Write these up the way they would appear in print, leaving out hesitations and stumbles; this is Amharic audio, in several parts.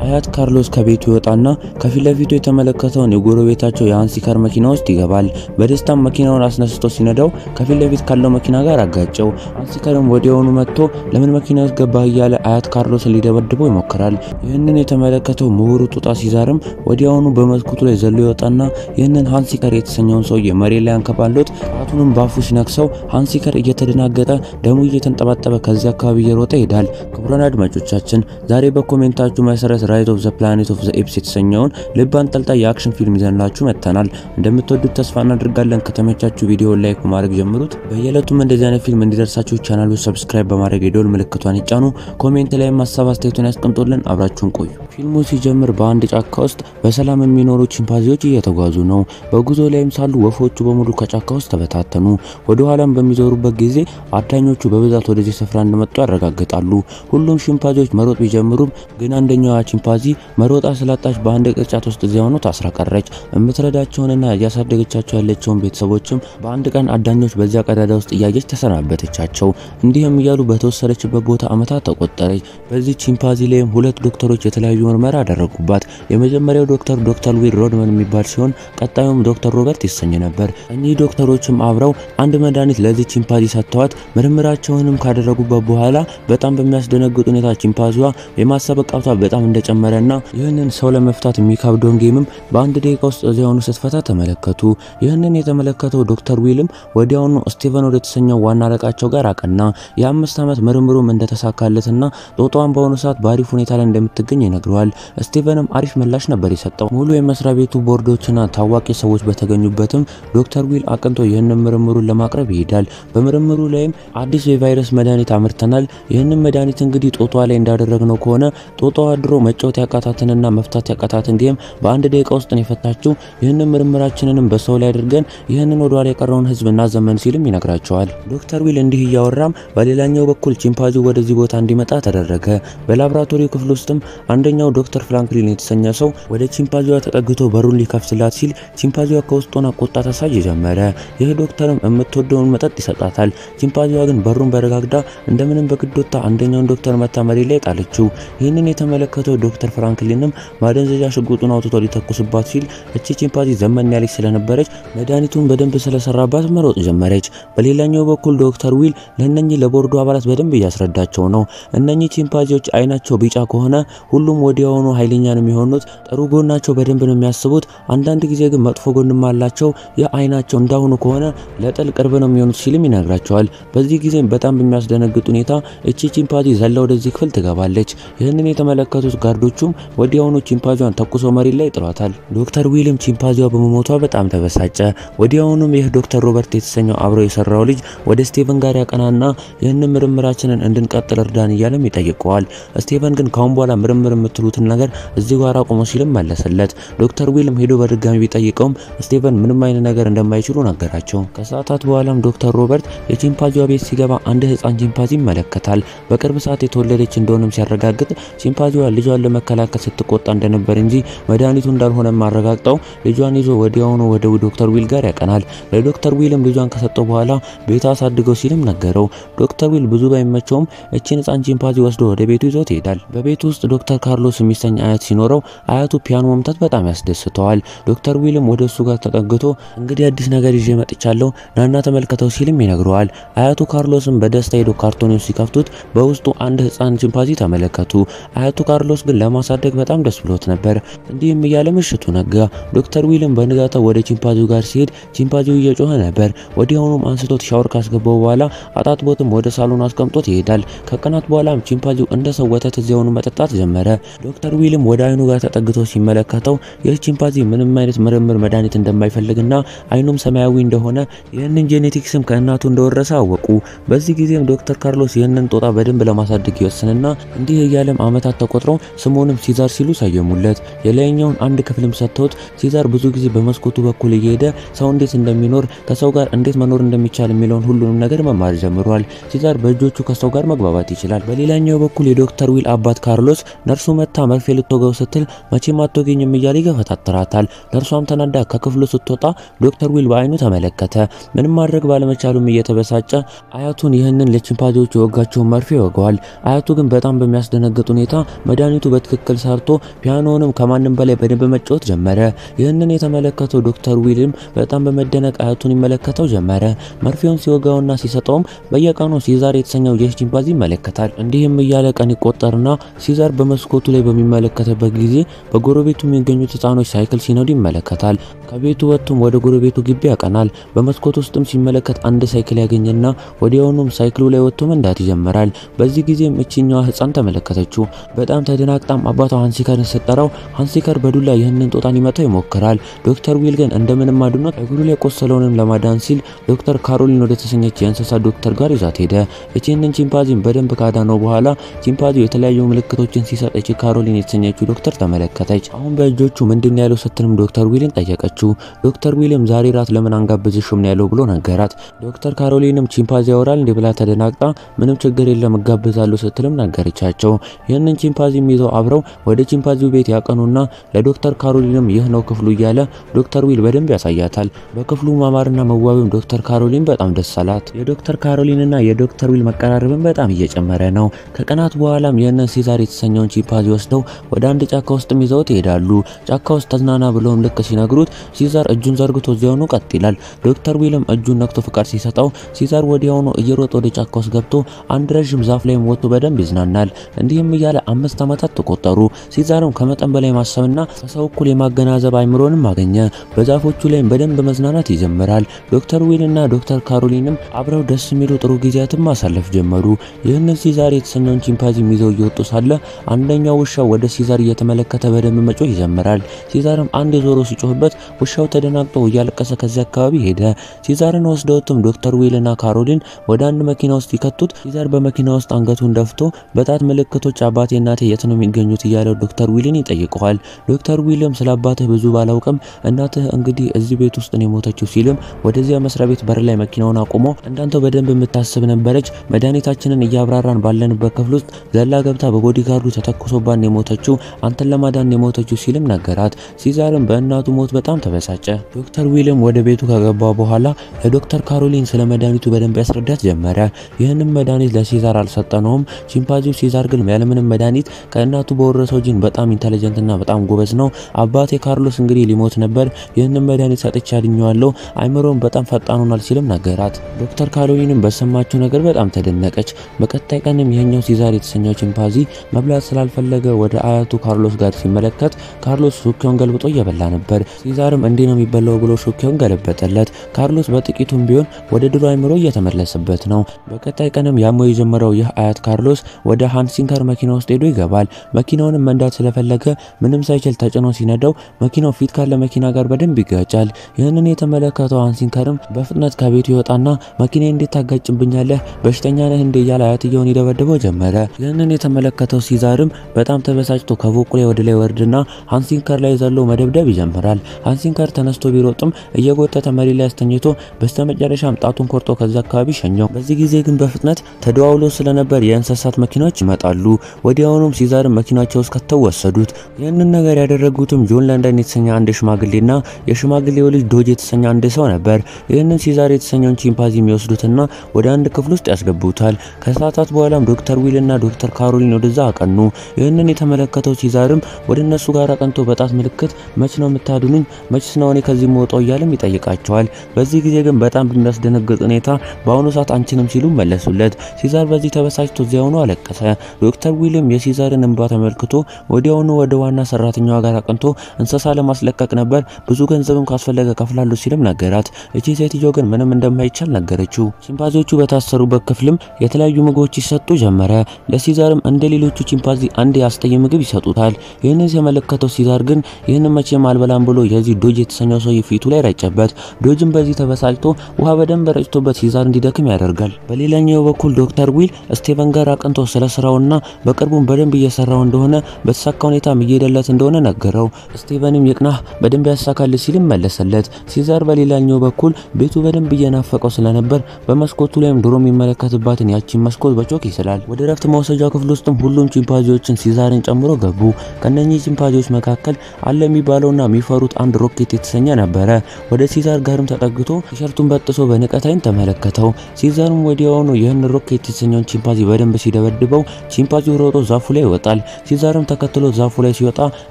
አያት ካርሎስ ከቤቱ ይወጣና ከፊት ለፊቱ የተመለከተውን የጎረቤታቸው የሃንሲከር መኪና ውስጥ ይገባል። በደስታም መኪናውን አስነስቶ ሲነዳው ከፊት ለፊት ካለው መኪና ጋር አጋጨው። ሃንሲከርም ወዲያውኑ መጥቶ ለምን መኪና ውስጥ ገባህ እያለ አያት ካርሎስን ሊደበድበው ይሞክራል። ይህንን የተመለከተው ምሁሩ ጡጣ ሲዛርም ወዲያውኑ በመስኮቱ ላይ ዘሎ ይወጣና ይህንን ሃንሲከር የተሰኘውን ሰውዬ መሬት ላይ አንከባሎት ጣቱንም ባፉ ሲነክሰው ሃንሲከር እየተደናገጠ ደሙ እየተንጠባጠበ ከዚያ አካባቢ እየሮጠ ይሄዳል። ክቡራን አድማጮቻችን ዛሬ በኮሜንታችሁ መሰረት ራይዝ ኦፍ ዘ ፕላኔት ኦፍ ዘ ኤፕስ የተሰኘውን ልብ አንጠልጣይ የአክሽን ፊልም ይዘንላችሁ መጥተናል። እንደምትወዱት ተስፋ እናደርጋለን። ከተመቻችሁ ቪዲዮውን ላይክ በማድረግ ጀምሩት። በየዕለቱም እንደዚህ አይነት ፊልም እንዲደርሳችሁ ቻናሉን ሰብስክራይብ በማድረግ የደወል ምልክቷን ይጫኑ። ኮሜንት ላይ ሐሳብ አስተያየቱን ያስቀምጡልን። አብራችሁን ቆዩ። ፊልሙ ሲጀምር በአንድ ጫካ ውስጥ በሰላም የሚኖሩ ቺምፓንዚዎች እየተጓዙ ነው። በጉዞ ላይም ሳሉ ወፎቹ በሙሉ ከጫካ ውስጥ ተበታተኑ። ወደ ኋላም በሚዞሩበት ጊዜ አዳኞቹ በብዛት ወደዚህ ስፍራ እንደመጡ ያረጋግጣሉ። ሁሉም ቺምፓንዚዎች መሮጥ ቢጀምሩም ግን አንደኛዋ ቺምፓንዚ መሮጣ ስላጣች በአንድ ቅርጫት ውስጥ እዚያው ነው ታስራ ቀረች። እምትረዳቸውንና እያሳደገቻቸው ያለችውን ቤተሰቦችም በአንድ ቀን አዳኞች በዚያ ቀዳዳ ውስጥ እያየች ተሰናበተቻቸው። እንዲህም እያሉ በተወሰደችበት ቦታ አመታት ተቆጠረች። በዚህ ቺምፓንዚ ላይም ሁለት ዶክተሮች የተለያዩ ምርመራ አደረጉባት። የመጀመሪያው ዶክተር ዊል ሮድመን የሚባል ሲሆን ቀጣዩም ዶክተር ሮበርት ይሰኝ ነበር። እኚህ ዶክተሮችም አብረው አንድ መድኃኒት ለዚህ ቺምፓንዚ ሰጥተዋት ምርመራቸውንም ካደረጉበት በኋላ በጣም በሚያስደነግጥ ሁኔታ ቺምፓንዚዋ የማሰብ ቃቷ በጣም እንደጨመረና ይህንን ሰው ለመፍታት የሚከብደውን ጌምም በአንድ ደቂቃ ውስጥ እዚያውኑ ስትፈታ ተመለከቱ። ይህንን የተመለከተው ዶክተር ዊልም ወዲያውኑ ስቲቨን ወደ ተሰኘው ዋና አለቃቸው ጋር አቀና። የ5 ዓመት ምርምሩም እንደተሳካለትና ጦጣዋን በአሁኑ ሰዓት በአሪፍ ሁኔታ ላይ እንደምትገኝ ይነግረዋል። ስቲቨንም አሪፍ ምላሽ ነበር የሰጠው። ሙሉ የመስሪያ ቤቱ ቦርዶችና ታዋቂ ሰዎች በተገኙበትም ዶክተር ዊል አቅንቶ ይህንን ምርምሩን ለማቅረብ ይሄዳል። በምርምሩ ላይም አዲስ የቫይረስ መድኃኒት አምርተናል። ይህንን መድኃኒት እንግዲህ ጦጣዋ ላይ እንዳደረግነው ከሆነ ጦጣዋ ድሮ መጫወት ያቃታትንና መፍታት ያቃታትን ጌም በአንድ ደቂቃ ውስጥ ነው የፈታችው። ይህንን ምርምራችንንም በሰው ላይ አድርገን ይህንን ወደ ኋላ የቀረውን ህዝብ እናዘመን ሲልም ይነግራቸዋል። ዶክተር ዊል እንዲህ እያወራም በሌላኛው በኩል ቺምፓንዚው ወደዚህ ቦታ እንዲመጣ ተደረገ። በላብራቶሪ ክፍል ውስጥም አንደኛው ዶክተር ፍራንክሊን የተሰኘ ሰው ወደ ቺምፓንዚዋ ተጠግቶ በሩን ሊከፍትላት ሲል ቺምፓንዚዋ ከውስጥ ሆና ቁጣ ታሳይ ጀመረ። ይህ ዶክተርም የምትወደውን መጠጥ ይሰጣታል። ቺምፓንዚዋ ግን በሩን በረጋግዳ እንደምንም በግዶታ አንደኛውን ዶክተር መታ መሬት ላይ ጣለችው። ይህንን የተመለከተው ዶክተር ፍራንክሊንም ማደንዘዣ ሽጉጡን አውጥቶ ሊተኩስባት ሲል እቺ ቺምፓንዚ ዘመን ያለች ስለነበረች መድኃኒቱን በደንብ ስለሰራባት መሮጥ ጀመረች። በሌላኛው በኩል ዶክተር ዊል ለነኚህ ለቦርዱ አባላት በደንብ እያስረዳቸው ነው። እነኚህ ቺምፓንዚዎች አይናቸው ቢጫ ከሆነ ሁሉም ወዲያውኑ ኃይለኛ ነው የሚሆኑት። ጥሩ ጎናቸው በደንብ ነው የሚያስቡት። አንዳንድ ጊዜ ግን መጥፎ ጎንም አላቸው። የአይናቸው እንዳሁኑ ከሆነ ለጥል ቅርብ ነው የሚሆኑት ሲልም ይነግራቸዋል። በዚህ ጊዜ በጣም በሚያስደነግጥ ሁኔታ እቺ ቺምፓንዚ ዘላ ወደዚህ ክፍል ትገባለች። ይህንን የተመለከቱት ጋርዶቹም ወዲያውኑ ቺምፓንዚዋን ተኩሶ መሬት ላይ ጥሏታል። ዶክተር ዊልም ቺምፓንዚዋ በመሞቷ በጣም ተበሳጨ። ወዲያውኑም ይህ ዶክተር ሮበርት የተሰኘው አብሮ የሰራው ልጅ ወደ ስቲቨን ጋር ያቀናና ይህንን ምርምራችንን እንድንቀጥል እርዳን እያለም ይጠይቀዋል። ስቲቨን ግን ካሁን በኋላ ምርምር የምትሉትን ነገር እዚህ ጋር አቁሙ ሲልም መለሰለት። ዶክተር ዊልም ሄዶ በድጋሚ ቢጠይቀውም ስቲቨን ምንም አይነት ነገር እንደማይችሉ ነገራቸው። ከሰዓታት በኋላም ዶክተር ሮበርት የቺምፓንዚዋ ቤት ሲገባ አንድ ህፃን ቺምፓንዚ ይመለከታል። በቅርብ ሰዓት የተወለደች እንደሆነም ሲያረጋግጥ ቺምፓንዚዋ ልጇን ለመከላከል ስትቆጣ እንደነበር እንጂ መድኃኒቱ እንዳልሆነ ማረጋግጠው ልጇን ይዞ ወዲያውኑ ወደ ዶክተር ዊል ጋር ያቀናል። ለዶክተር ዊልም ልጇን ከሰጠው በኋላ ቤት አሳድገው ሲልም ነገረው። ዶክተር ዊል ብዙ ባይመቸውም እቺን ህፃን ቺምፓንዚ ወስዶ ወደ ቤቱ ይዞት ይሄዳል። በቤቱ ውስጥ ዶክተር ካርሎስ የሚሰኝ አያት ሲኖረው አያቱ ፒያኖ መምታት በጣም ያስደስተዋል። ዶክተር ዊልም ወደ እሱ ጋር ተጠግቶ እንግዲህ አዲስ ነገር ይዤ መጥቻለሁ ናና ተመልከተው ሲልም ይነግረዋል። አያቱ ካርሎስም በደስታ ሄዶ ካርቶኑን ሲከፍቱት በውስጡ አንድ ህፃን ቺምፓንዚ ተመለከቱ። አያቱ ካርሎስ ግን ለማሳደግ በጣም ደስ ብሎት ነበር። እንዲህም እያለ ምሽቱ ነጋ። ዶክተር ዊልም በንጋታው ወደ ቺምፓንዚው ጋር ሲሄድ ቺምፓንዚው እየጮኸ ነበር። ወዲያውኑም አንስቶት ሻወር ካስገባው በኋላ አጣጥቦትም ወደ ሳሎን አስቀምጦት ይሄዳል። ከቀናት በኋላም ቺምፓንዚው እንደ ሰው ወተት እዚያውኑ መጠጣት ጀመረ። ዶክተር ዊልም ወደ አይኑ ጋር ተጠግቶ ሲመለከተው ይህ ቺምፓንዚ ምንም አይነት ምርምር መድኃኒት እንደማይፈልግና አይኑም ሰማያዊ እንደሆነ ይህንን ጄኔቲክስም ከእናቱ እንደወረሰ አወቁ። በዚህ ጊዜም ዶክተር ካርሎስ ይህንን ጦጣ በደንብ ለማሳደግ ይወስንና እንዲህ እያለም አመታት ተቆጥረው ስሙንም ሲዛር ሲሉ ሰየሙለት። የላይኛውን አንድ ክፍልም ሰጥተውት ሲዛር ብዙ ጊዜ በመስኮቱ በኩል እየሄደ ሰው እንዴት እንደሚኖር ከሰው ጋር እንዴት መኖር እንደሚቻል የሚለውን ሁሉንም ነገር መማር ጀምሯል። ሲዛር በእጆቹ ከሰው ጋር መግባባት ይችላል። በሌላኛው በኩል የዶክተር ዊል አባት ካርሎስ ነርሱ መታ መርፌ ልትወጋው ስትል መቼም አትወገኝም እያለ ይገፈታተራታል። ነርሷም ተናዳ ከክፍሉ ስትወጣ ዶክተር ዊል በአይኑ ተመለከተ። ምንም ማድረግ ባለመቻሉም እየተበሳጨ አያቱን ይህንን ለቺምፓንዚዎቹ የወጋቸውን መርፌ ይወጋዋል። አያቱ ግን በጣም በሚያስደነግጥ ሁኔታ መድኃኒቱ በትክክል ሰርቶ ፒያኖንም ከማንም በላይ በደንብ መጫወት ጀመረ። ይህንን የተመለከተው ዶክተር ዊልም በጣም በመደነቅ አያቱን ይመለከተው ጀመረ። መርፌውን ሲወጋውና ሲሰጠውም በየቀኑ ሲዛር የተሰኘው የቺምፓንዚ ይመለከታል። እንዲህም እያለ ቀን ይቆጠርና ሲዛር በመስኮቱ ላይ በሚመለከተበት ጊዜ በጎረቤቱ የሚገኙት ህፃኖች ሳይክል ሲነዱ ይመለከታል። ከቤቱ ወጥቶም ወደ ጎረቤቱ ግቢ ያቀናል። በመስኮት ውስጥም ሲመለከት አንድ ሳይክል ያገኘና ወዲያውኑም ሳይክሉ ላይ ወጥቶ መንዳት ይጀምራል። በዚህ ጊዜም እቺኛዋ ህፃን ተመለከተችው። በጣም ተደናግጣም አባቷ ሃንሲከርን ስትጠራው ሃንሲከር በዱላ ይህንን ጦጣን ይመታው ይሞክራል። ዶክተር ዊል ግን እንደምንም አድኖት እግሩ ላይ ቆሰለውንም ለማዳን ሲል ዶክተር ካሮሊን ወደ ተሰኘች የእንስሳት ዶክተር ጋር ይዛት ሄደ። እቺንን ቺምፓንዚን በደንብ ካዳነው በኋላ ቺምፓንዚው የተለያዩ ምልክቶችን ሲሰጥ እቺ ካሮሊን የተሰኘችው ዶክተር ተመለከተች። አሁን በእጆቹ ምንድነው ያለው ስትልም ዶክተር ዊልን ጠየቀችው። ዶክተር ዊልም ዛሬ ራት ለምን አንጋብዝሽም ነው ያለው ብሎ ነገራት። ዶክተር ካሮሊንም ቺምፓንዚ ያወራል እንዴ ብላ ተደናግጣ ምንም ችግር የለም እጋብዛለሁ ስትልም ነገረቻቸው። ይህንን ቺምፓንዚም ይዘው አብረው ወደ ቺምፓንዚው ቤት ያቀኑና ለዶክተር ካሮሊንም ይህ ነው ክፍሉ እያለ ዶክተር ዊል በደንብ ያሳያታል። በክፍሉ ማማርና መዋብም ዶክተር ካሮሊን በጣም ደስ አላት። የዶክተር ካሮሊንና የዶክተር ዊል መቀራረብም በጣም እየጨመረ ነው። ከቀናት በኋላም ይህንን ሲዛር የተሰኘውን ቺምፓንዚ ወስደው ወደ አንድ ጫካ ውስጥም ይዘውት ይሄዳሉ። ጫካ ውስጥ ተዝናና ብለውም ልክ ሲነግሩት ሲዛር እጁን ዘርግቶ እዚያውኑ ቀጥ ይላል። ዶክተር ዊልም እጁን ነክቶ ፍቃድ ሲሰጠው ሲዛር ወዲያውኑ እየሮጠ ወደ ጫካ ውስጥ ገብቶ አንድ ረጅም ዛፍ ላይም ወጥቶ በደንብ ይዝናናል። እንዲህም እያለ 5 ዓመታት ተቆጠሩ። ሲዛርም ከመጠን በላይ ማሰብና ከሰው እኩል የማገናዘብ አይምሮንም አገኘ። በዛፎቹ ላይም በደንብ መዝናናት ይጀምራል። ዶክተር ዊልና ዶክተር ካሮሊንም አብረው ደስ የሚሉ ጥሩ ጊዜያትን ማሳለፍ ጀመሩ። ይህንን ሲዛር የተሰኘውን ቺምፓንዚ ይዘው እየወጡ ሳለ አንደኛው ውሻው ወደ ሲዛር እየተመለከተ በደንብ መጮህ ይጀምራል። ሲዛርም አንድ ዞሮ ሲጮህበት ውሻው ተደናግጦ እያለቀሰ ከዚያ አካባቢ ሄደ። ሲዛርን ወስደውትም ዶክተር ዊልና ካሮሊን ወደ አንድ መኪና ውስጥ ይከቱት። ሲዛር በመኪና ውስጥ አንገቱን ደፍቶ በጣት ምልክቶች አባቴ እናቴ የት ነው የሚገኙት እያለ ዶክተር ዊልን ይጠይቀዋል። ዶክተር ዊልም ስለ አባትህ ብዙ ባላውቅም እናትህ እንግዲህ እዚህ ቤት ውስጥ ነው የሞተችው ሲልም ወደዚያ መስሪያ ቤት በር ላይ መኪናውን አቁሞ እንዳንተው በደንብ የምታስብ ነበረች፣ መድኃኒታችንን እያብራራን ባለንበት ክፍል ውስጥ ዘላ ገብታ በቦዲጋርዱ ተተኩሶባን የሞተችው አንተን ለማዳን የሞተችው ሲልም ነገራት። ሲዛርም በእናቱ ሞት በጣም ተበሳጨ። ዶክተር ዊልም ወደ ቤቱ ከገባ በኋላ ለዶክተር ካሮሊን ስለ መድኃኒቱ በደንብ ያስረዳት ጀመረ። ይህንን መድኃኒት ለሲዛር አልሰጠነውም። ቺምፓንዚው ሲዛር ግን ያለምንም መድኃኒት ከእናቱ በወረሰው ጂን በጣም ኢንተለጀንትና በጣም ጎበዝ ነው። አባቴ ካርሎስ እንግዲህ ሊሞት ነበር፣ ይህንን መድኃኒት ሰጥቼ አድኜዋለሁ፣ አይምሮም በጣም ፈጣን ሆኗል ሲልም ነገራት። ዶክተር ካሮሊንም በሰማችው ነገር በጣም ተደነቀች። በቀጣይ ቀንም ይሄኛው ሲዛር የተሰኘው ቺምፓንዚ መብላት ስላልፈለገ ወደ አያቱ ካርሎስ ጋር ሲመለከት ካርሎስ ሹኪውን ገልብጦ እየበላ ነበር። ሲዛርም እንዲህ ነው የሚበላው ብሎ ሹኪውን ገለበጠለት። ካርሎስ በጥቂቱም ቢሆን ወደ ድሮ አይምሮ እየተመለሰበት ነው። በቀጣይ ቀንም ያመው የጀመረው ይህ አያት ካርሎስ ወደ ሃንሲከር መኪና ውስጥ ሄዶ ይገባል። መኪናውንም መንዳት ስለፈለገ ምንም ሳይችል ተጭኖ ሲነዳው መኪናው ፊት ካለ መኪና ጋር በደንብ ይጋጫል። ይህንን የተመለከተው ሃንሲከርም በፍጥነት ከቤቱ ይወጣና መኪናዬ እንዴት ታጋጭብኛለህ በሽተኛ ነህ እንዴ እያለ አያትየውን ይደበድበው ጀመረ። ይህንን የተመለከተው ሲዛርም በጣም ተበሳጭቶ ከፎቁ ላይ ወደ ላይ ወርድና ሃንሲከር ላይ ዘሎ መደብደብ ይጀምራል። ሃንሲከር ተነስቶ ቢሮጥም እየጎተተ መሪ ላይ አስተኝቶ በስተመጨረሻም ጣቱን ቆርጦ ከዛ አካባቢ ሸኘው። በዚህ ጊዜ ግን በፍጥነት ተደዋውሎ ስለነበር የእንስሳት መኪናዎች ይመጣሉ። ወዲያውኑም ሲዛር መኪናቸው ውስጥ ከተው ወሰዱት። ይህንን ነገር ያደረጉትም ጆን ለንደን የተሰኘ አንድ ሽማግሌና የሽማግሌው ልጅ ዶጅ የተሰኘ አንድ ሰው ነበር። ይህንን ሲዛር የተሰኘውን ቺምፓንዚ የሚወስዱትና ወደ አንድ ክፍል ውስጥ ያስገቡታል። ከሰዓታት በኋላም ዶክተር ዊልና ዶክተር ካሮሊን ወደዛ አቀኑ። ይህንን የተመለከተው ሲዛርም ወደ እነሱ ጋር አቀንቶ በጣት ምልክት መች ነው የምታድኑኝ? መችስ ነው እኔ ከዚህ መውጣው እያለም ይጠይቃቸዋል። በዚህ ጊዜ ግን በጣም በሚያስደነግጥ ሁኔታ በአሁኑ ሰዓት አንችንም ሲሉ መለሱለት። ሲዛር በዚህ ተበሳጭቶ እዚያውኑ አለቀሰ። ዶክተር ዊልም የሲዛርን እንባ ተመልክቶ ወዲያውኑ ወደ ዋና ሰራተኛዋ ጋር አቀንቶ እንስሳ ለማስለቀቅ ነበር፣ ብዙ ገንዘብም ካስፈለገ ከፍላለሁ ሲልም ነገራት። እቺ ሴትዮ ግን ምንም እንደማይቻል ነገረችው። ቺምፓንዚዎቹ በታሰሩበት ክፍልም የተለያዩ ምግቦች ይሰጡ ጀመረ። ለሲዛርም እንደ ሌሎቹ ቺምፓንዚ አንድ ያስተየ ምግብ ይሰጡታል። ይህንን የተመለከተው ሲዛር ግን ይህንን መቼም አልበላም ብሎ የዚህ ዶጅ የተሰኘው ሰው ፊቱ ላይ ረጨበት። ዶጅም በዚህ ተበሳጭቶ ውሃ በደንብ ረጭቶበት ሲዛር እንዲደክም ያደርጋል። በሌላኛው በኩል ዶክተር ዊል ስቴቨን ጋር አቀንቶ ስለ ስራውና በቅርቡም በደንብ እየሰራው እንደሆነ በተሳካ ሁኔታም እየሄደለት እንደሆነ ነገረው። ስቴቨንም ይቅናህ በደንብ ያሳካል ሲልም መለሰለት። ሲዛር በሌላኛው በኩል ቤቱ በደንብ እየናፈቀው ስለነበር በመስኮቱ ላይም ድሮ የሚመለከትባትን ያቺን መስኮት በቾክ ይስላል። ወደ ረፍት መውሰጃው ክፍል ውስጥም ሁሉም ቺምፓንዚዎችን ሲዛርን ጨምሮ ገቡ። ከነኚህ ቺምፓንዚዎች መካከል አለ የሚባለውና የሚፈሩት አንድ ሮኬት የተሰኘ ነበረ። ወደ ሲዛር ጋርም ተጠግቶ ቲሸርቱን በጥሶ በንቀት ዓይን ተመለከተው። ሲዛርም ወዲያውኑ ይህን ሮኬት የተሰኘውን ቺምፓንዚ በደንብ ሲደበድበው ቺምፓንዚው ሮጦ ዛፉ ላይ ይወጣል። ሲዛርም ተከትሎ ዛፉ ላይ ሲወጣ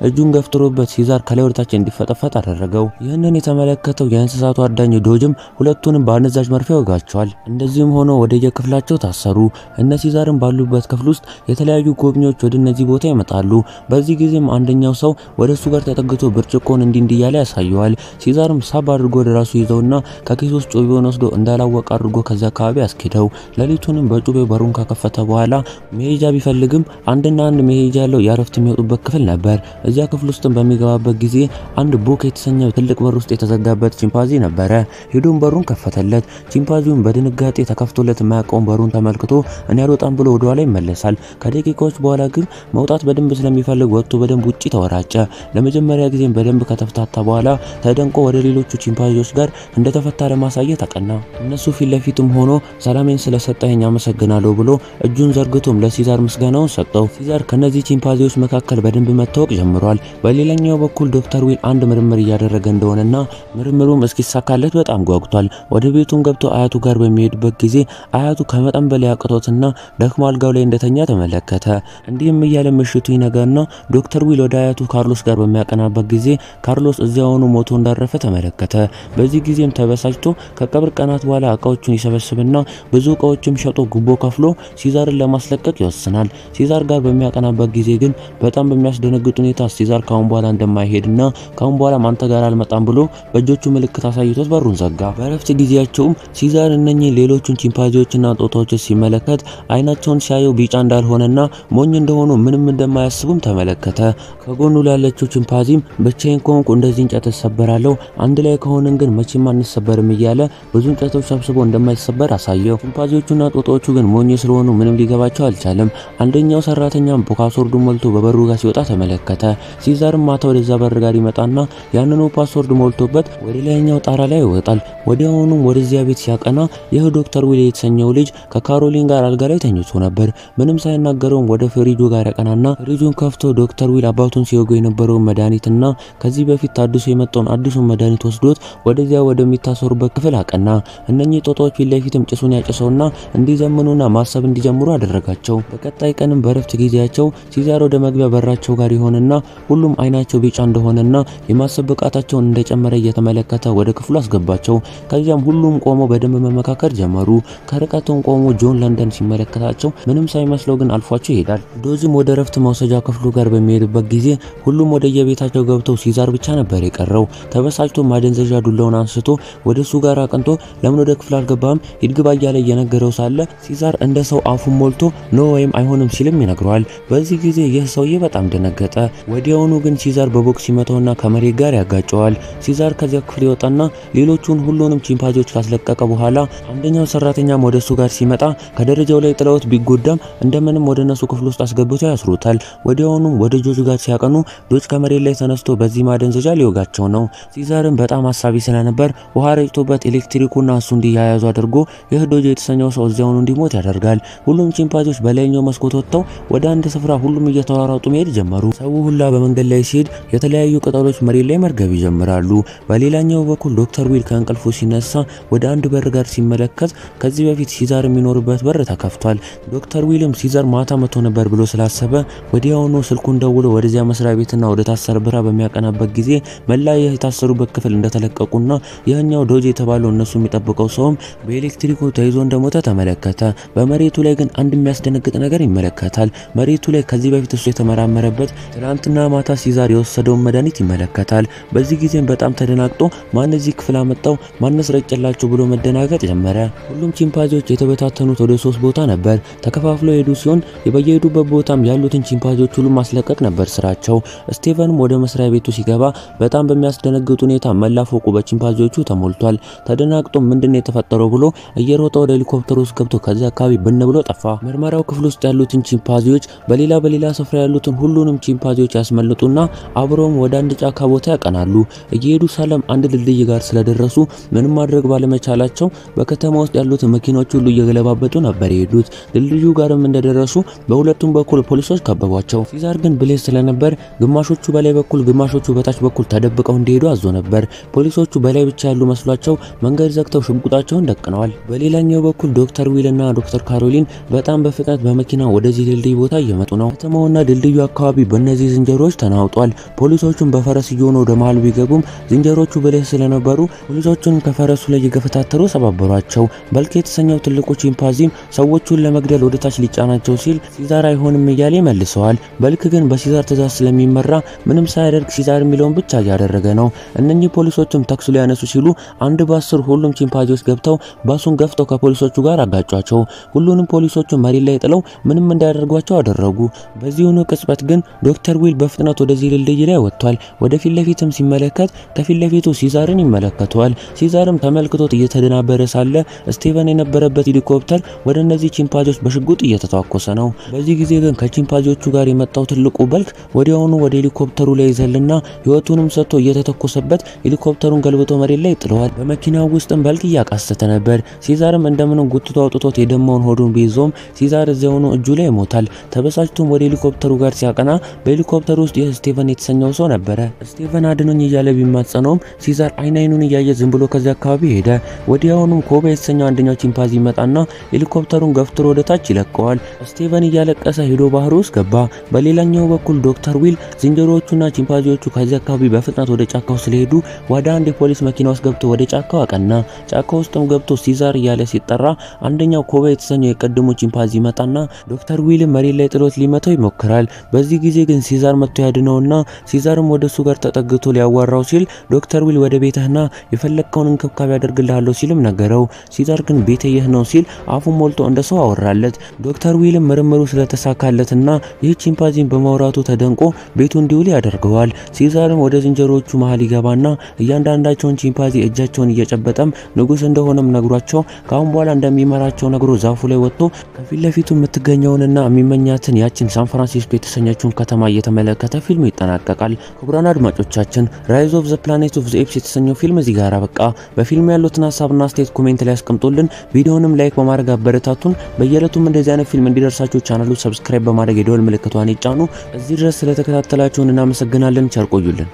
እጁን ገፍትሮበት ሲዛር ከላይ ወደታች እንዲፈጠፈጥ አደረገው። ይህንን የተመለከተው የእንስሳቱ አዳኝ ዶጅም ሁለቱንም በአነዛዥ መርፌ ወጋቸዋል። እንደዚህም ሆኖ ወደ የክፍላቸው ታሰሩ። እነ ሲዛርም ባሉበት ክፍል ውስጥ የተለያዩ ጎብኚዎች ወደ እነዚህ ቦታ ይመጣሉ። በዚህ ጊዜም አንደኛው ሰው ወደሱ ጋር ተጠግቶ ብርጭቆን እንዲህ እያለ ያሳየዋል። ሲዛርም ሳብ አድርጎ ወደ ራሱ ይዘውና ከኪሱ ውስጥ ጩቤውን ወስዶ እንዳላወቀ አድርጎ ከዛ አካባቢ አስኬደው ሌሊቱንም በጩቤው በሩን ከከፈተ በኋላ መሄጃ ቢፈልግም አንድና አንድ መሄጃ ያለው ያረፍት የሚወጡበት ክፍል ነበር። እዚያ ክፍል ውስጥም በሚገባበት ጊዜ አንድ ቡክ የተሰኘው ትልቅ በር ውስጥ የተዘጋበት ቺምፓንዚ ነበረ። ሄዶም በሩን ከፈተለት። ቺምፓንዚውም በድንጋጤ ተከፍቶለት የማያውቀውን በሩን ተመልክቶ እኔ አልወጣም ብሎ ወደ ኋላ ይመለሳል። ከደቂቃዎች በኋላ ግን መውጣት በደንብ ስለሚፈልግ ወጥቶ በደንብ ውጪ ተወራጨ። ለመጀመሪያ ጊዜም በደንብ ከተፈታታ በኋላ ተደንቆ ወደ ሌሎቹ ቺምፓንዚዎች ጋር እንደተፈታ ለማሳየት አቀና። እነሱ ፊት ለፊትም ሆኖ ሰላሜን ስለሰጠኝ አመሰግናለሁ ብሎ እጁን ዘርግቶም ለሲዛር ምስጋናውን ሰጠው። ሲዛር ከነዚህ ቺምፓንዚዎች መካከል በደንብ መታወቅ ጀምሯል። በሌላኛው በኩል ዶክተር ዊል አንድ ምርምር እያደረገ እንደሆነና ምርምሩም እስኪሳካለት በጣም ጓጉቷል። ወደ ቤቱም ገብቶ አያቱ ጋር በሚሄድበት ጊዜ አያቱ ከመጠን በላይ አቅቶትና ደክሞ አልጋው ላይ እንደተኛ ተመለከተ። እንዲህም እያለ ምሽቱ ይነጋና ዶክተር ዊል ወደ አያቱ ካርሎስ ጋር በሚያቀናበት ጊዜ ካርሎስ እዚያውኑ ሞቶ እንዳረፈ ተመለከተ። በዚህ ጊዜም ተበሳጭቶ ከቀብር ቀናት በኋላ እቃዎቹን ይሰበስብና ብዙ እቃዎችም ሸጦ ጉቦ ከፍሎ ሲዛርን ለማስለቀቅ ይወስናል። ሲዛር ጋር በሚያቀናበት ጊዜ ግን በጣም በሚያስደነግጥ ሁኔታ ሲዛር ካሁን በኋላ እንደማይሄድና ካሁን በኋላ አንተ ጋር አልመጣም ብሎ በእጆቹ ምልክት አሳይቶት በሩን ዘጋ። በረፍት ጊዜያቸውም ሲዛር እነኚህ ሌሎቹን ቺምፓንዚዎችና ጦጣዎች ሲመለከት አይናቸውን ሲያየው ቢጫ እንዳልሆነና ሞኝ እንደሆኑ ምንም እንደማያስቡም ተመለከተ። ከጎኑ ላለችው ቺምፓንዚም ብቻዬን ከሆንኩ እንደዚህ እንጨት ተሰበራለሁ፣ አንድ ላይ ከሆነን ግን መቼም አንሰበርም እያለ ብዙ እንጨቶች ሰብስቦ እንደማይሰበር አሳየው። ቺምፓንዚዎቹና ጦጣዎቹ ግን ሞኝ ስለሆኑ ምንም ሊገባቸው አልቻለም። አንደኛው ሰራተኛም ፓስወርዱን ሞልቶ በበሩ ጋር ሲወጣ ተመለከተ። ሲዛርም ማታ ወደዛ በር ጋር ይመጣና ያንኑ ፓስወርድ ሞልቶበት ወደ ላይኛው ጣራ ላይ ይወጣል። ወዲያውኑም ወደዚያ ቤት ሲያቀና ይህ ዶክተር ዊል የተሰኘው ልጅ ከካሮሊን ጋር አልጋ ላይ ተኝቶ ነበር። ምንም ሳይናገረውም ወደ ፍሪጁ ጋር ያቀናና ፍሪጁን ከፍቶ ዶክተር ዊል አባቱን ሲወገው የነበረውን መድኃኒትና ከዚህ በፊት ታድሶ የመጣውን አዲሱን መድኃኒት ወስዶት ወደዚያ ወደሚታሰሩበት ክፍል አቀና። እነኚህ ጦጣዎች ፊት ለፊትም ጭሱን ያጨሰውና እንዲዘምኑና ማሰብ እንዲጀምሩ አደረጋቸው። በቀጣይ ቀንም በረፍት ጊዜያቸው ሲዛር ወደ መግቢያ በራቸው ጋር ይሆንና ሁሉም አይናቸው ቢጫ እንደሆነና የማሰብ ብቃታቸውን እንደጨመረ እየተመለከተ ወደ ክፍሉ አስገባቸው። ከዚያም ሁሉም ቆሞ በደንብ መመካከር ጀመሩ። ከርቀቱም ቆሞ ጆን ለንደን ሲመለከታቸው ምንም ሳይመስለው ግን አልፏቸው ይሄዳል። ዶዝም ወደ ረፍት መውሰጃ ክፍሉ ጋር በሚሄድበት ጊዜ ሁሉም ወደ የቤታቸው ገብተው ሲዛር ብቻ ነበር የቀረው። ተበሳጭቶ ማደንዘዣ ዱላውን አንስቶ ወደሱ ጋር አቅንቶ ለምን ወደ ክፍል አልገባም ይድግባ እያለ እየነገረው ሳለ ሲዛር እንደ ሰው አፉን ሞልቶ ኖ ወይም አይሆንም ሲልም ይነግረዋል። በዚህ ጊዜ ይህ ሰውዬ በጣም ደነገጠ። ወዲያውኑ ግን ሲዛር በቦክስ ሲመታውና ከመሬት ጋር ያጋጨዋል። ሲዛር ከዚያ ክፍል ይወጣና ሌሎቹን ሁሉንም ቺምፓንዚዎች ካስለቀቀ በኋላ አንደኛው ሰራተኛም ወደሱ ጋር ሲመጣ ከደረጃው ላይ ጥለውት ቢጎዳም እንደምንም ወደ እነሱ ክፍል ውስጥ አስገብተው ያስሩታል። ወዲያውኑ ወደ ጆጅ ጋር ሲያቀኑ ጆጅ ከመሬት ላይ ተነስቶ በዚህ ማደንዘዣ ሊወጋቸው ነው። ሲዛርም በጣም አሳቢ ስለነበር ውሃ ረጭቶበት ኤሌክትሪኩና እሱ እንዲያያዙ አድርጎ ይህ ዶጅ የተሰኘው ሰው እዚያውኑ እንዲሞት ያደርጋል። ሁሉም ቺምፓንዚዎች በላይኛው መስኮት ወጥተው ወደ አንድ ስፍራ ሁሉም እየተሯሯጡ መሄድ ጀመሩ። ሰው ሁላ በመንገድ ላይ ሲሄድ የተለያዩ ቅጠሎች መሬት ላይ መርገብ ይጀምራሉ። በሌላኛው በኩል ዶክተር ዊል ከእንቅልፉ ሲነሳ ወደ አንድ በር ጋር ሲመለከት ከዚህ በፊት ሲዛር የሚኖርበት በር ተከፍቷል። ዶክተር ዊልም ሲዛር ማታ መጥቶ ነበር ብሎ ስላሰበ ወዲያውኑ ስልኩን ደውሎ ወደዚያ መስሪያ ቤትና ወደ ታሰረበት በሚያቀናበት ጊዜ መላ የታሰሩበት ክፍል እንደተለቀቁና ይህኛው ዶጅ የተባለው እነሱ የሚጠብቀው ሰውም በኤሌክትሪኩ ተይዞ እንደሞተ ተመለከተ። በመሬቱ ላይ ግን አንድ የሚያስደነግጥ ነገር ይመለከታል። መሬቱ ላይ ከዚህ በፊት እሱ የተመራመረበት ትናንትና ማታ ሲዛር የወሰደውን መድኃኒት ይመለከታል። በዚህ ጊዜም በጣም ተደናግጦ ማን እዚህ ክፍል አመጣው ማንስ ረጨላችሁ ብሎ መደናገጥ ጀመረ። ሁሉም ቺምፓንዚዎች የተበታተኑት ወደ 3 ቦታ ነበር ተከፋፍለው ሄዱ ሲሆን በየሄዱበት ቦታም ያሉትን ቺምፓንዚዎች ሁሉ ማስለቀቅ ነበር ስራቸው። ስቲቨንም ወደ መስሪያ ቤቱ ሲገባ በጣም በሚያስደነግጥ ሁኔታ መላፎቁ በቺምፓንዚዎቹ ተሞልቷል። ተደናግጦ ምንድነው የተፈጠረው ብሎ እየሮጠ ወደ ሄሊኮፕተር ውስጥ ገብቶ ከዚያ አካባቢ ብን ብሎ ጠፋ። ምርመራው ክፍል ውስጥ ያሉትን ቺምፓንዚዎች በሌላ ስፍራ ያሉትን ሁሉንም ቺምፓንዚዎች ያስመልጡና አብረውም ወደ አንድ ጫካ ቦታ ያቀናሉ። እየሄዱ ሳለም አንድ ድልድይ ጋር ስለደረሱ ምንም ማድረግ ባለመቻላቸው በከተማ ውስጥ ያሉት መኪኖች ሁሉ እየገለባበጡ ነበር የሄዱት። ድልድዩ ጋርም እንደደረሱ በሁለቱም በኩል ፖሊሶች ከበቧቸው። ሲዛር ግን ብሌስ ስለነበር ግማሾቹ በላይ በኩል ግማሾቹ በታች በኩል ተደብቀው እንዲሄዱ አዞ ነበር። ፖሊሶቹ በላይ ብቻ ያሉ መስሏቸው መንገድ ዘግተው ሽጉጣቸውን ደቅነዋል። በሌላኛው በኩል ዶክተር ዊልና ዶክተር ካሮሊን በጣም በፍጥነት በመኪና ወደዚህ ድልድይ ቦታ እየመጡ ነው። ነው። ከተማውና ድልድዩ አካባቢ በእነዚህ ዝንጀሮዎች ተናውጧል። ፖሊሶቹም በፈረስ እየሆኑ ወደ መሃል ቢገቡም ዝንጀሮቹ ብልህ ስለነበሩ ፖሊሶቹን ከፈረሱ ላይ እየገፈታተሩ ሰባበሯቸው። በልክ የተሰኘው ትልቁ ቺምፓንዚም ሰዎቹን ለመግደል ወደ ታች ሊጫናቸው ሲል ሲዛር አይሆንም እያለ መልሰዋል። በልክ ግን በሲዛር ትዕዛዝ ስለሚመራ ምንም ሳያደርግ ሲዛር የሚለውን ብቻ እያደረገ ነው። እነኚህ ፖሊሶችም ተኩስ ሊያነሱ ሲሉ አንድ ባስር ሁሉም ቺምፓንዚዎች ገብተው ባሱን ገፍተው ከፖሊሶቹ ጋር አጋጯቸው። ሁሉንም ፖሊሶቹ መሬት ላይ ጥለው ምንም እንዳያደርጓቸው አደረጉ። በዚሁኑ ቅጽበት ግን ዶክተር ዊል በፍጥነት ወደዚህ ድልድይ ላይ ወጥቷል። ወደፊት ለፊትም ሲመለከት ከፊት ለፊቱ ሲዛርን ይመለከተዋል። ሲዛርም ተመልክቶት እየተደናበረ ሳለ ስቲቨን የነበረበት ሄሊኮፕተር ወደ እነዚህ ቺምፓንዚዎች በሽጉጥ እየተተኮሰ ነው። በዚህ ጊዜ ግን ከቺምፓንዚዎቹ ጋር የመጣው ትልቁ በልክ ወዲያውኑ ወደ ሄሊኮፕተሩ ላይ ይዘልና ህይወቱንም ሰጥቶ እየተተኮሰበት ሄሊኮፕተሩን ገልብጦ መሬት ላይ ጥለዋል። በመኪናው ውስጥም በልክ እያቃሰተ ነበር። ሲዛርም እንደምንም ጉትቶ አውጥቶት የደማውን ሆዱን ቢይዞም ሲዛር እዚያውኑ እጁ ላይ ሞታል። ተበሳጭቶም ወደ ሄሊኮፕተሩ ጋር ሲያቀና በሄሊኮፕተሩ ውስጥ ስቲቨን የተሰኘው ሰው ነበረ። ስቲቨን አድኖኝ እያለ ቢማጸነውም ሲዛር አይኑን እያየ ዝም ብሎ ከዚያ አካባቢ ሄደ። ወዲያውኑም ኮባ የተሰኘው አንደኛው ቺምፓንዚ ይመጣና ሄሊኮፕተሩን ገፍትሮ ወደ ታች ይለቀዋል። ስቲቨን እያለቀሰ ሄዶ ባህር ውስጥ ገባ። በሌላኛው በኩል ዶክተር ዊል ዝንጀሮዎቹና ቺምፓንዚዎቹ ከዚያ አካባቢ በፍጥነት ወደ ጫካው ስለሄዱ ወደ አንድ የፖሊስ መኪና ውስጥ ገብቶ ወደ ጫካው አቀና። ጫካው ውስጥም ገብቶ ሲዛር እያለ ሲጠራ አንደኛው ኮባ የተሰኘው የቀድሞ ቺምፓንዚ ይመጣና ዶክተር ዊል መሬት ላይ ጥሎት ሊመታው ይሞክራል። በዚህ ጊዜ ግን ሲዛር መጥቶ ያድነውና ሲዛርም ወደሱ ጋር ተጠግቶ ሊያዋራው ሲል ዶክተር ዊል ወደ ቤትህና የፈለከውን እንክብካቤ ያደርግልሃለሁ ሲልም ነገረው። ሲዛር ግን ቤቴ ይህ ነው ሲል አፉን ሞልቶ እንደሰው አወራለት። ዶክተር ዊልም ምርምሩ ስለተሳካለትና ይህ ቺምፓንዚን በማውራቱ ተደንቆ ቤቱ እንዲውል ያደርገዋል። ሲዛርም ወደ ዝንጀሮዎቹ መሃል ይገባና እያንዳንዳቸውን ቺምፓንዚ እጃቸውን እየጨበጠም ንጉስ እንደሆነም ነግሯቸው ካሁን በኋላ እንደሚመራቸው ነግሮ ዛፉ ላይ ወጥቶ ከፊት ለፊቱ የምትገኘውንና የሚመኛትን ያችን ሳን ፍራንሲስኮ የተሰኘችውን ከተማ እየተመለከተ ፊልሙ ይጠናቀቃል። ክቡራን አድማጮቻችን ራይዝ ኦፍ ዘ ፕላኔት ኦፍ ዘ ኤፕስ የተሰኘው ፊልም እዚህ ጋር በቃ። በፊልሙ ያሉትን ሐሳብና አስተያየት ኮሜንት ላይ አስቀምጡልን። ቪዲዮንም ላይክ በማድረግ አበረታቱን። በየዕለቱም እንደዚህ አይነት ፊልም እንዲደርሳችሁ ቻናሉ ሰብስክራይብ በማድረግ የደወል ምልክቷን ይጫኑ። እዚህ ድረስ ስለተከታተላችሁን እናመሰግናለን። ቸር ቆዩልን።